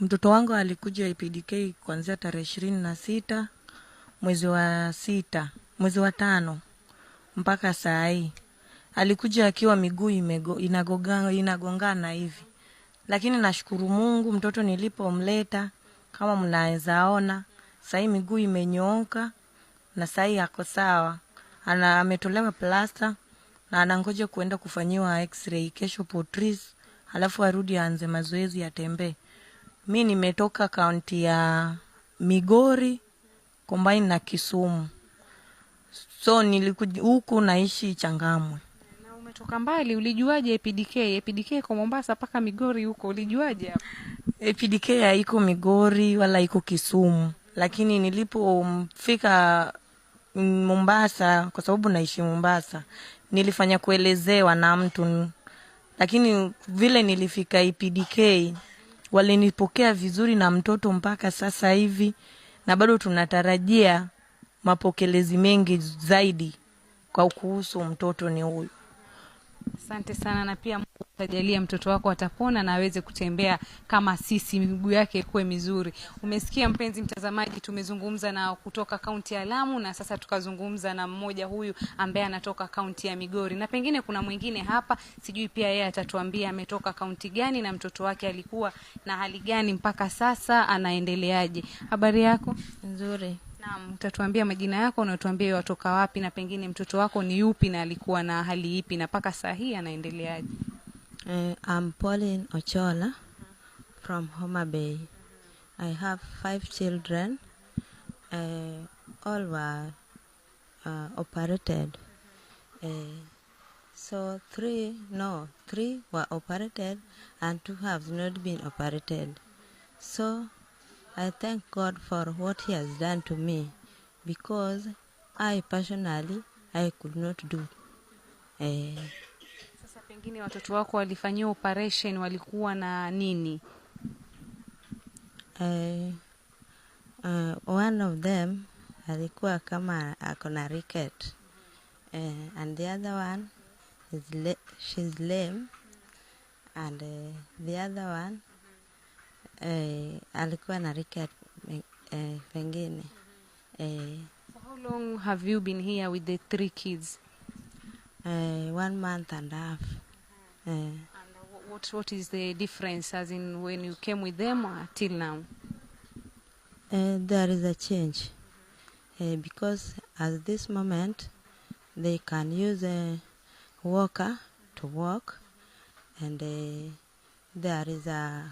Mtoto wangu alikuja IPDK kuanzia tarehe 26 mwezi wa 5 mpaka saa hii. Alikuja akiwa miguu inagongana hivi. Lakini nashukuru Mungu, mtoto nilipomleta kama mnaweza ona, sasa hii miguu imenyooka na sasa hii ako sawa. Ametolewa plasta na anangoja kuenda kufanyiwa x-ray kesho Potris, alafu arudi aanze mazoezi ya tembee. Mimi nimetoka kaunti ya Migori combine na Kisumu. So nilikuja huku naishi Changamwe. Na umetoka mbali, ulijuaje IPDK? IPDK iko Mombasa paka Migori huko, ulijuaje hapo? IPDK haiko Migori wala iko Kisumu. Lakini nilipofika Mombasa, kwa sababu naishi Mombasa, nilifanya kuelezewa na mtu. Lakini vile nilifika IPDK, walinipokea vizuri na mtoto mpaka sasa hivi, na bado tunatarajia mapokelezi mengi zaidi kwa kuhusu mtoto ni huyu. Asante sana, na pia Mungu atajalia mtoto wako atapona na aweze kutembea kama sisi, miguu yake ikuwe mizuri. Umesikia mpenzi mtazamaji, tumezungumza na kutoka kaunti ya Lamu na sasa tukazungumza na mmoja huyu ambaye anatoka kaunti ya Migori. Na pengine kuna mwingine hapa, sijui pia yeye atatuambia ametoka kaunti gani na mtoto wake alikuwa na hali gani mpaka sasa, anaendeleaje. Habari yako? Nzuri. Naam, utatuambia majina yako na utuambie watoka wapi na pengine mtoto wako ni yupi na alikuwa na hali ipi na mpaka saa hii anaendeleaje. I'm Pauline Ochola from Homa Bay. I have 5 children. All were operated. So 3 were operated and 2 have not been operated. So I thank God for what he has done to me, because I personally, I could not do. Sasa pengine watoto wako walifanyiwa operation, walikuwa na nini? One of them alikuwa kama akona ricket, and the other one she's lame, and the other one alikuwa na ricket pengine. For how long have you been here with the 3 kids? 1 month and a half. And what is the difference as in when you came with them till now? There is a change, because at this moment they can use a walker to walk, and there is a